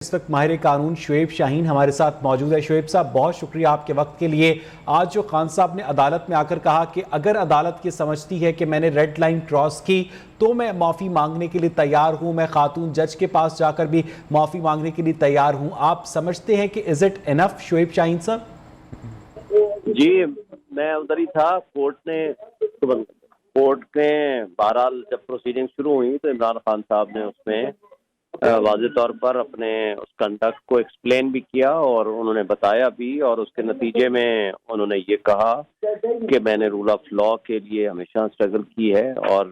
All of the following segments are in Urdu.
اس وقت ماہر قانون شعیب شاہین ہمارے ساتھ موجود ہے۔ شعیب صاحب، بہت شکریہ آپ کے وقت کے لیے۔ آج جو خان صاحب نے عدالت میں آ کر کہا کہ اگر عدالت یہ سمجھتی ہے کہ میں نے ریڈ لائن کراس کی تو میں معافی مانگنے کے لیے تیار ہوں، میں خاتون جج کے پاس جا کر بھی معافی مانگنے کے لیے تیار ہوں، آپ سمجھتے ہیں کہ از اٹ انف شعیب شاہین صاحب؟ جی، میں ادھر ہی تھا۔ کورٹ کے بہرحال جب پروسیڈنگ شروع ہوئی تو عمران خان صاحب نے اس میں واضح طور پر اپنے اس کنڈکٹ کو ایکسپلین بھی کیا اور انہوں نے بتایا بھی، اور اس کے نتیجے میں انہوں نے یہ کہا کہ میں نے رول آف لاء کے لیے ہمیشہ اسٹرگل کی ہے، اور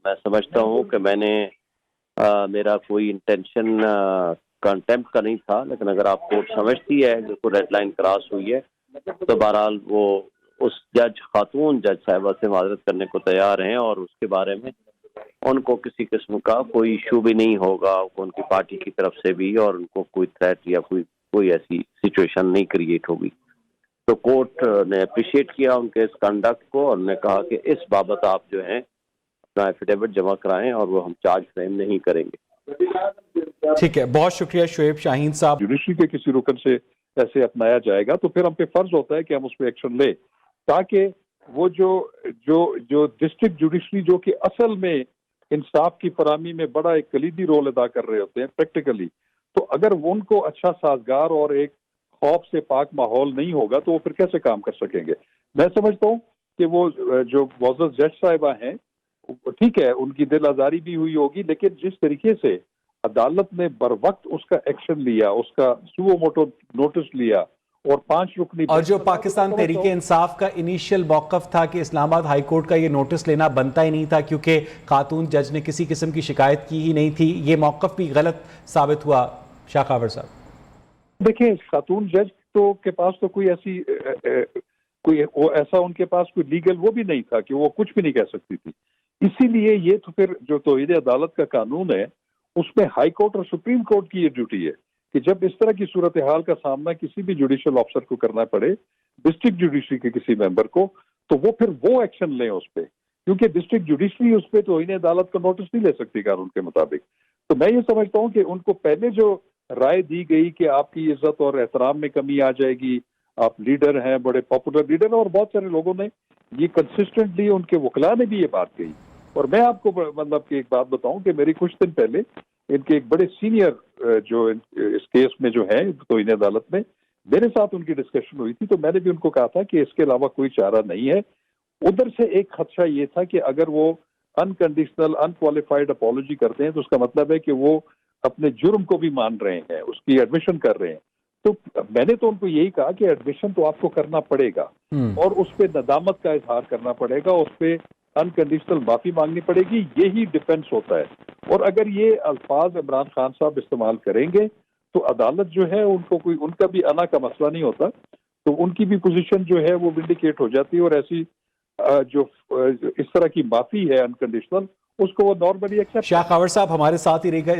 میں سمجھتا ہوں کہ میں نے میرا کوئی انٹینشن کنٹمپٹ کا نہیں تھا، لیکن اگر آپ کورٹ سمجھتی ہے کہ کوئی ریڈ لائن کراس ہوئی ہے تو بہرحال وہ اس خاتون جج صاحبہ سے معذرت کرنے کو تیار ہیں، اور اس کے بارے میں ان کو کسی قسم کا کوئی ایشو بھی نہیں ہوگا ان کی پارٹی کی طرف سے بھی، اور ان کو کوئی تھریٹ یا کوئی ایسی سچویشن نہیں کریٹ ہوگی۔ تو کورٹ نے اپریشیٹ کیا ان کے اس کنڈکٹ کو، اور نے کہا کہ اس بابت آپ جو ہیں اپنا ایفیڈیوٹ جمع کرائیں اور وہ ہم چارج فریم نہیں کریں گے۔ ٹھیک ہے، بہت شکریہ شعیب شاہین صاحب۔ جوڈیشری کے کسی رکن سے ایسے اپنایا جائے گا تو پھر ہم پہ فرض ہوتا ہے کہ ہم اس پہ ایکشن لیں، تاکہ وہ جو ڈسٹرکٹ جوڈیشری جو کہ اصل میں انصاف کی فراہمی میں بڑا ایک کلیدی رول ادا کر رہے ہوتے ہیں پریکٹیکلی، تو اگر ان کو اچھا سازگار اور ایک خوف سے پاک ماحول نہیں ہوگا تو وہ پھر کیسے کام کر سکیں گے؟ میں سمجھتا ہوں کہ وہ جو معزز جج صاحبہ ہیں، ٹھیک ہے ان کی دل آزاری بھی ہوئی ہوگی، لیکن جس طریقے سے عدالت نے بر وقت اس کا ایکشن لیا، اس کا سوو موٹو نوٹس لیا، اور 5 رکنی اور جو پاکستان تحریک انصاف کا انیشیل موقف تھا کہ اسلام آباد ہائی کورٹ کا یہ نوٹس لینا بنتا ہی نہیں تھا کیونکہ خاتون جج نے کسی قسم کی شکایت کی ہی نہیں تھی، یہ موقف بھی غلط ثابت ہوا شاہ خاور صاحب؟ دیکھیں، خاتون جج کے پاس تو کوئی ایسا ان کے پاس کوئی لیگل وہ بھی نہیں تھا کہ وہ کچھ بھی نہیں کہہ سکتی تھی، اسی لیے یہ تو پھر جو توحید عدالت کا قانون ہے اس میں ہائی کورٹ اور سپریم کورٹ کی یہ ڈیوٹی ہے کہ جب اس طرح کی صورتحال کا سامنا کسی بھی جوڈیشل آفیسر کو کرنا پڑے، ڈسٹرکٹ جوڈیشری کے کسی ممبر کو، تو وہ پھر وہ ایکشن لیں اس پہ، کیونکہ ڈسٹرکٹ جوڈیشری اس پہ توہین عدالت کا نوٹس نہیں لے سکتی قانون کے مطابق۔ تو میں یہ سمجھتا ہوں کہ ان کو پہلے جو رائے دی گئی کہ آپ کی عزت اور احترام میں کمی آ جائے گی، آپ لیڈر ہیں، بڑے پاپولر لیڈر، اور بہت سارے لوگوں نے یہ کنسسٹنٹلی، ان کے وکلاء نے بھی یہ بات کہی۔ اور میں آپ کو مطلب کہ ایک بات بتاؤں کہ میری کچھ دن پہلے ان کے ایک بڑے سینئر جو اس کیس میں جو ہیں توہین عدالت میں، میرے ساتھ ان کی ڈسکشن ہوئی تھی، تو میں نے بھی ان کو کہا تھا کہ اس کے علاوہ کوئی چارہ نہیں ہے۔ ادھر سے ایک خدشہ یہ تھا کہ اگر وہ انکنڈیشنل انکوالیفائڈ اپالوجی کرتے ہیں تو اس کا مطلب ہے کہ وہ اپنے جرم کو بھی مان رہے ہیں، اس کی ایڈمیشن کر رہے ہیں۔ تو میں نے تو ان کو یہی کہا کہ ایڈمیشن تو آپ کو کرنا پڑے گا، اور اس پہ ندامت کا اظہار کرنا پڑے گا، اس پہ انکنڈیشنل معافی مانگنی پڑے گی، یہی ڈیفنس ہوتا ہے۔ اور اگر یہ الفاظ عمران خان صاحب استعمال کریں گے تو عدالت جو ہے ان کو کوئی، ان کا بھی انا کا مسئلہ نہیں ہوتا، تو ان کی بھی پوزیشن جو ہے وہ ونڈیکیٹ ہو جاتی ہے، اور ایسی جو اس طرح کی معافی ہے انکنڈیشنل، اس کو وہ نارملی ایکسپٹ۔ شاہ خاور صاحب ہمارے ساتھ ہی رہے گا۔